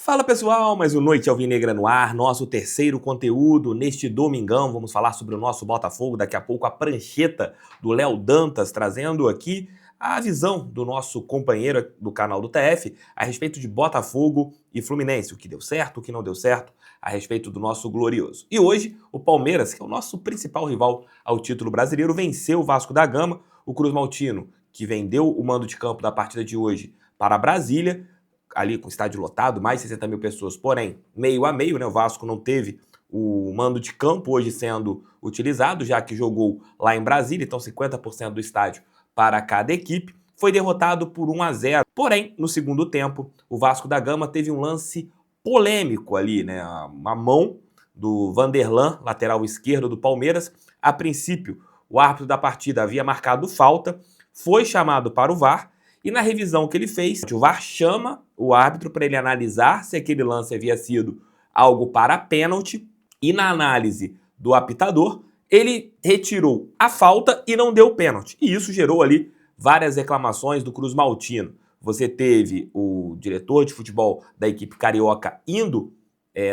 Fala pessoal, mais um Noite Alvinegra no ar, nosso terceiro conteúdo neste domingão. Vamos falar sobre o nosso Botafogo, daqui a pouco a prancheta do Léo Dantas, trazendo aqui a visão do nosso companheiro do canal do TF a respeito de Botafogo e Fluminense, o que deu certo, o que não deu certo, a respeito do nosso glorioso. E hoje, o Palmeiras, que é o nosso principal rival ao título brasileiro, venceu o Vasco da Gama, o Cruz Maltino, que vendeu o mando de campo da partida de hoje para Brasília, ali com o estádio lotado, mais 60 mil pessoas, porém, meio a meio, né? O Vasco não teve o mando de campo hoje sendo utilizado, já que jogou lá em Brasília, então 50% do estádio para cada equipe, foi derrotado por 1-0. Porém, no segundo tempo, o Vasco da Gama teve um lance polêmico ali, né? Uma mão do Vanderlan, lateral esquerdo do Palmeiras. A princípio, o árbitro da partida havia marcado falta, foi chamado para o VAR, e na revisão que ele fez, o VAR chama o árbitro para ele analisar se aquele lance havia sido algo para pênalti, e na análise do apitador, ele retirou a falta e não deu pênalti. E isso gerou ali várias reclamações do Cruz Maltino. Você teve o diretor de futebol da equipe carioca indo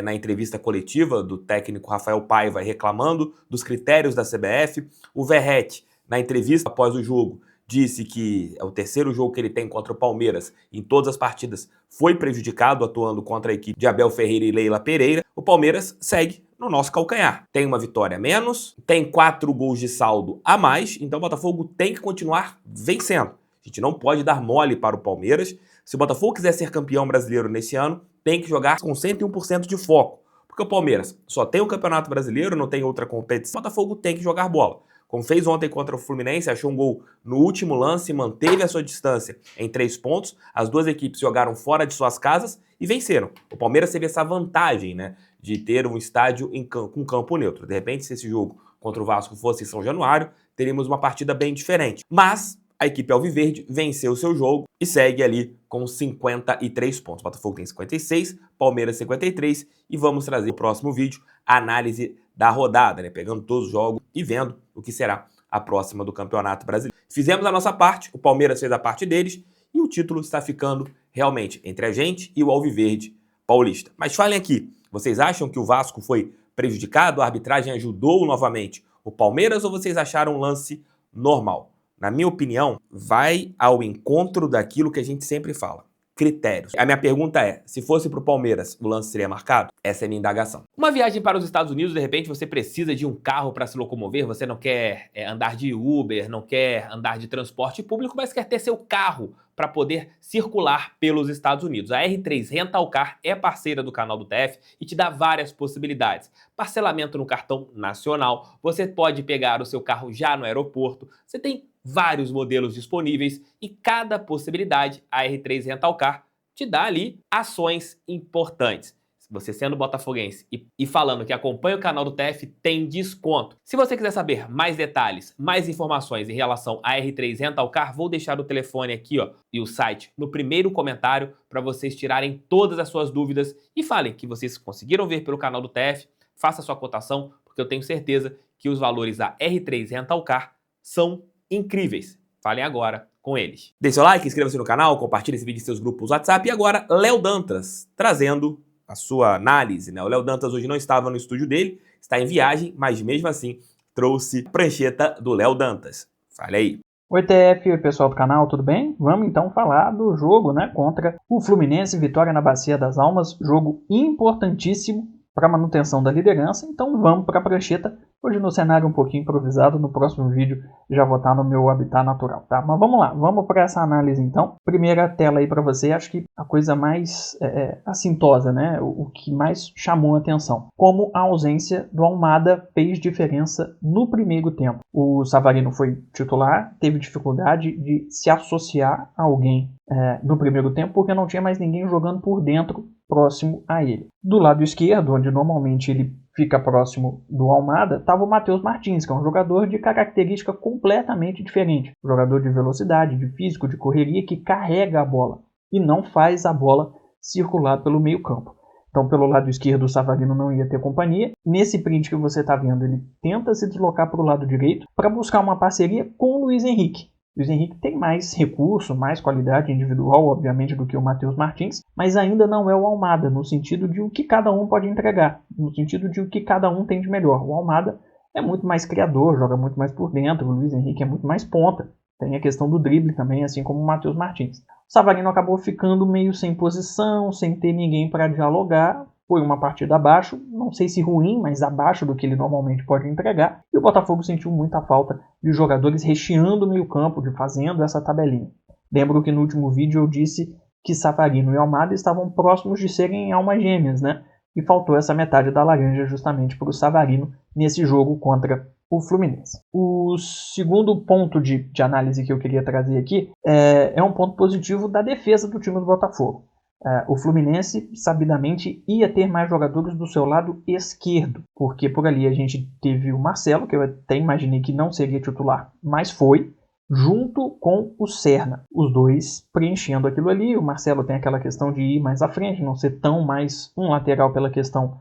na entrevista coletiva do técnico Rafael Paiva reclamando dos critérios da CBF. O Verratti, na entrevista após o jogo, disse que é o terceiro jogo que ele tem contra o Palmeiras, em todas as partidas foi prejudicado atuando contra a equipe de Abel Ferreira e Leila Pereira. O Palmeiras segue no nosso calcanhar. Tem uma vitória a menos, tem 4 gols de saldo a mais, então o Botafogo tem que continuar vencendo. A gente não pode dar mole para o Palmeiras. Se o Botafogo quiser ser campeão brasileiro nesse ano, tem que jogar com 101% de foco. Porque o Palmeiras só tem o Campeonato Brasileiro, não tem outra competição. O Botafogo tem que jogar bola. Como fez ontem contra o Fluminense, achou um gol no último lance, manteve a sua distância em 3 pontos. As duas equipes jogaram fora de suas casas e venceram. O Palmeiras teve essa vantagem, né, de ter um estádio com campo neutro. De repente, se esse jogo contra o Vasco fosse em São Januário, teríamos uma partida bem diferente. Mas a equipe alviverde venceu o seu jogo e segue ali com 53 pontos. O Botafogo tem 56, Palmeiras 53, e vamos trazer no próximo vídeo a análise da rodada, né? Pegando todos os jogos e vendo o que será a próxima do Campeonato Brasileiro. Fizemos a nossa parte, o Palmeiras fez a parte deles e o título está ficando realmente entre a gente e o alviverde paulista. Mas falem aqui, vocês acham que o Vasco foi prejudicado, a arbitragem ajudou novamente o Palmeiras, ou vocês acharam um lance normal? Na minha opinião, vai ao encontro daquilo que a gente sempre fala. Critérios. A minha pergunta é, se fosse para o Palmeiras, o lance seria marcado? Essa é a minha indagação. Uma viagem para os Estados Unidos, de repente você precisa de um carro para se locomover, você não quer andar de Uber, não quer andar de transporte público, mas quer ter seu carro para poder circular pelos Estados Unidos. A R3 Rental Car é parceira do canal do TF e te dá várias possibilidades. Parcelamento no cartão nacional, você pode pegar o seu carro já no aeroporto, você tem vários modelos disponíveis e cada possibilidade a R3 Rental Car te dá ali ações importantes. Você sendo botafoguense e falando que acompanha o canal do TF, tem desconto. Se você quiser saber mais detalhes, mais informações em relação a R3 Rental Car, vou deixar o telefone aqui, ó, e o site no primeiro comentário para vocês tirarem todas as suas dúvidas e falem que vocês conseguiram ver pelo canal do TF, faça sua cotação, porque eu tenho certeza que os valores da R3 Rental Car são incríveis. Falem agora com eles. Deixe seu like, inscreva-se no canal, compartilhe esse vídeo em seus grupos WhatsApp. E agora, Léo Dantas, trazendo a sua análise, né? O Léo Dantas hoje não estava no estúdio dele, está em viagem, mas mesmo assim trouxe a prancheta do Léo Dantas. Fale aí. Oi TF, oi pessoal do canal, tudo bem? Vamos então falar do jogo, né, contra o Fluminense, vitória na Bacia das Almas, jogo importantíssimo para a manutenção da liderança, então vamos para a prancheta, hoje no cenário um pouquinho improvisado, no próximo vídeo já vou estar no meu habitat natural, tá? Mas vamos lá, vamos para essa análise então. Primeira tela aí para você, acho que a coisa mais assintosa, né? O que mais chamou a atenção, como a ausência do Almada fez diferença no primeiro tempo. O Savarino foi titular, teve dificuldade de se associar a alguém no primeiro tempo, porque não tinha mais ninguém jogando por dentro próximo a ele. Do lado esquerdo, onde normalmente ele fica próximo do Almada, estava o Matheus Martins, que é um jogador de característica completamente diferente. Jogador de velocidade, de físico, de correria, que carrega a bola e não faz a bola circular pelo meio campo. Então, pelo lado esquerdo, o Savarino não ia ter companhia. Nesse print que você está vendo, ele tenta se deslocar para o lado direito para buscar uma parceria com o Luiz Henrique. Luiz Henrique tem mais recurso, mais qualidade individual, obviamente, do que o Matheus Martins, mas ainda não é o Almada, no sentido de o que cada um pode entregar, no sentido de o que cada um tem de melhor. O Almada é muito mais criador, joga muito mais por dentro, o Luiz Henrique é muito mais ponta. Tem a questão do drible também, assim como o Matheus Martins. O Savarino acabou ficando meio sem posição, sem ter ninguém para dialogar. Foi uma partida abaixo, não sei se ruim, mas abaixo do que ele normalmente pode entregar. E o Botafogo sentiu muita falta de jogadores recheando o meio-campo, de fazendo essa tabelinha. Lembro que no último vídeo eu disse que Savarino e Almada estavam próximos de serem almas gêmeas, né? E faltou essa metade da laranja justamente para o Savarino nesse jogo contra o Fluminense. O segundo ponto de análise que eu queria trazer aqui é um ponto positivo da defesa do time do Botafogo. O Fluminense, sabidamente, ia ter mais jogadores do seu lado esquerdo, porque por ali a gente teve o Marcelo, que eu até imaginei que não seria titular, mas foi, junto com o Serna. Os dois preenchendo aquilo ali. O Marcelo tem aquela questão de ir mais à frente, não ser tão mais um lateral pela questão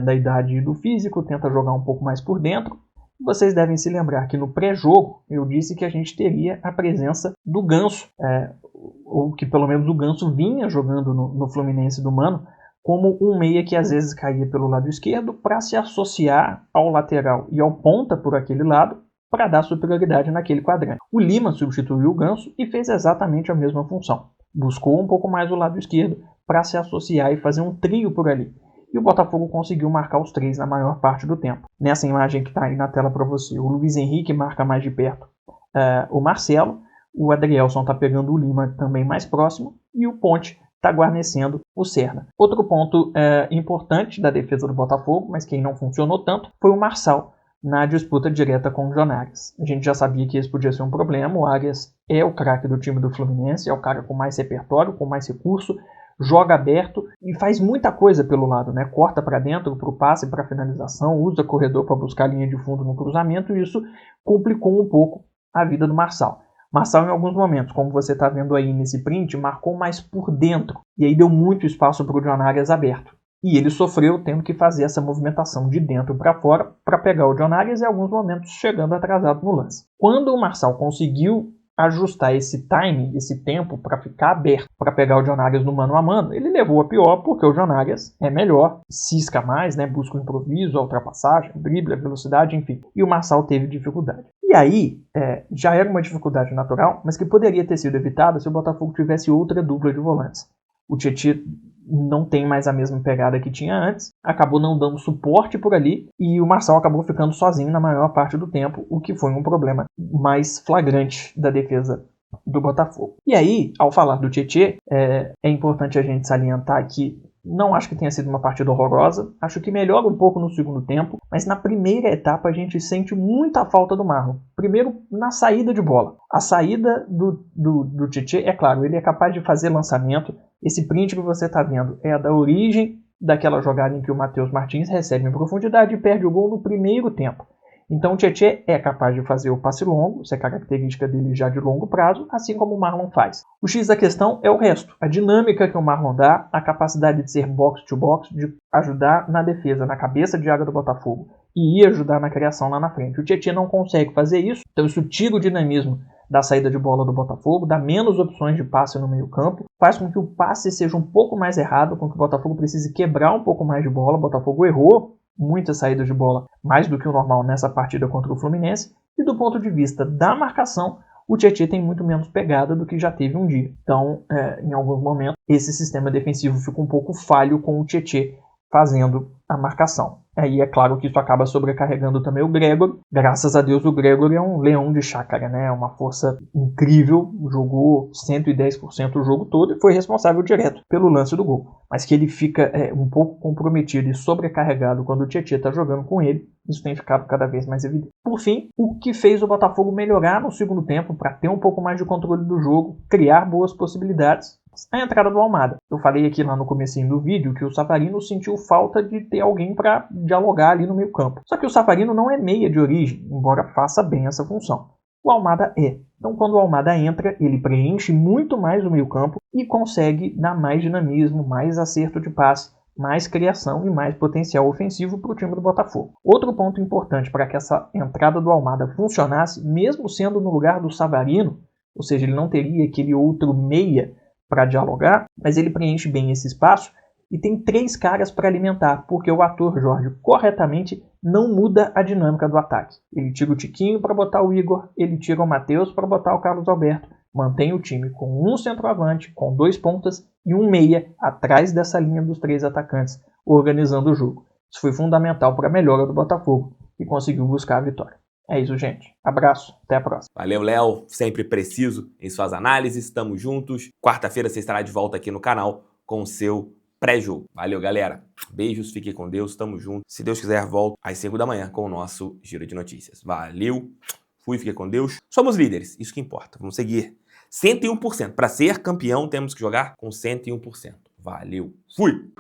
da idade e do físico, tenta jogar um pouco mais por dentro. Vocês devem se lembrar que no pré-jogo eu disse que a gente teria a presença do Ganso, ou que pelo menos o Ganso vinha jogando no Fluminense do Mano, como um meia que às vezes caía pelo lado esquerdo para se associar ao lateral e ao ponta por aquele lado, para dar superioridade naquele quadrante. O Lima substituiu o Ganso e fez exatamente a mesma função. Buscou um pouco mais o lado esquerdo para se associar e fazer um trio por ali. E o Botafogo conseguiu marcar os três na maior parte do tempo. Nessa imagem que está aí na tela para você, o Luiz Henrique marca mais de perto o Marcelo, o Adrielson está pegando o Lima também mais próximo e o Ponte está guarnecendo o Serna. Outro ponto importante da defesa do Botafogo, mas que não funcionou tanto, foi o Marçal na disputa direta com o John Arias. A gente já sabia que esse podia ser um problema. O Arias é o craque do time do Fluminense, é o cara com mais repertório, com mais recurso, joga aberto e faz muita coisa pelo lado, né? Corta para dentro, para o passe, para a finalização, usa corredor para buscar linha de fundo no cruzamento, e isso complicou um pouco a vida do Marçal. Marçal, em alguns momentos, como você está vendo aí nesse print, marcou mais por dentro, e aí deu muito espaço para o John Arias aberto. E ele sofreu tendo que fazer essa movimentação de dentro para fora para pegar o John Arias, e em alguns momentos chegando atrasado no lance. Quando o Marçal conseguiu ajustar esse time, esse tempo para ficar aberto, para pegar o John Arias no mano a mano, ele levou a pior porque o John Arias é melhor, cisca mais, né, busca o improviso, a ultrapassagem, drible, a velocidade, enfim. E o Marçal teve dificuldade. E aí, já era uma dificuldade natural, mas que poderia ter sido evitada se o Botafogo tivesse outra dupla de volantes. O Tietê não tem mais a mesma pegada que tinha antes, acabou não dando suporte por ali e o Marçal acabou ficando sozinho na maior parte do tempo, o que foi um problema mais flagrante da defesa do Botafogo. E aí, ao falar do Tietê, é importante a gente salientar que não acho que tenha sido uma partida horrorosa, acho que melhora um pouco no segundo tempo, mas na primeira etapa a gente sente muita falta do Marlon. Primeiro, na saída de bola. A saída do Tietê, é claro, ele é capaz de fazer lançamento. Esse print que você está vendo é da origem daquela jogada em que o Matheus Martins recebe em profundidade e perde o gol no primeiro tempo. Então o Tietê é capaz de fazer o passe longo, isso é característica dele já de longo prazo, assim como o Marlon faz. O X da questão é o resto, a dinâmica que o Marlon dá, a capacidade de ser box-to-box, de ajudar na defesa, na cabeça de área do Botafogo, e ir ajudar na criação lá na frente. O Tietê não consegue fazer isso, então isso tira o dinamismo da saída de bola do Botafogo, dá menos opções de passe no meio campo, faz com que o passe seja um pouco mais errado, com que o Botafogo precise quebrar um pouco mais de bola. O Botafogo errou muitas saídas de bola, mais do que o normal nessa partida contra o Fluminense, e do ponto de vista da marcação, o Tietê tem muito menos pegada do que já teve um dia. Então, em alguns momentos, esse sistema defensivo fica um pouco falho com o Tietê fazendo a marcação. Aí é claro que isso acaba sobrecarregando também o Gregor. Graças a Deus o Gregor é um leão de chácara, né? É uma força incrível, jogou 110% o jogo todo e foi responsável direto pelo lance do gol. Mas que ele fica um pouco comprometido e sobrecarregado quando o Tietê está jogando com ele, isso tem ficado cada vez mais evidente. Por fim, o que fez o Botafogo melhorar no segundo tempo para ter um pouco mais de controle do jogo, criar boas possibilidades, a entrada do Almada. Eu falei aqui lá no comecinho do vídeo que o Savarino sentiu falta de ter alguém para dialogar ali no meio campo. Só que o Savarino não é meia de origem, embora faça bem essa função. O Almada é. Então quando o Almada entra, ele preenche muito mais o meio campo e consegue dar mais dinamismo, mais acerto de passe, mais criação e mais potencial ofensivo para o time do Botafogo. Outro ponto importante para que essa entrada do Almada funcionasse, mesmo sendo no lugar do Savarino, ou seja, ele não teria aquele outro meia para dialogar, mas ele preenche bem esse espaço e tem 3 caras para alimentar, porque o ator Jorge corretamente não muda a dinâmica do ataque. Ele tira o Tiquinho para botar o Igor, ele tira o Matheus para botar o Carlos Alberto, mantém o time com um centroavante, com 2 pontas e um meia atrás dessa linha dos 3 atacantes, organizando o jogo. Isso foi fundamental para a melhora do Botafogo, que conseguiu buscar a vitória. É isso, gente. Abraço, até a próxima. Valeu, Léo. Sempre preciso em suas análises. Estamos juntos. Quarta-feira você estará de volta aqui no canal com o seu pré-jogo. Valeu, galera. Beijos, fiquem com Deus. Tamo junto. Se Deus quiser, volto às 5 da manhã com o nosso Giro de Notícias. Valeu. Fui, fiquem com Deus. Somos líderes. Isso que importa. Vamos seguir 101%. Para ser campeão, temos que jogar com 101%. Valeu. Fui.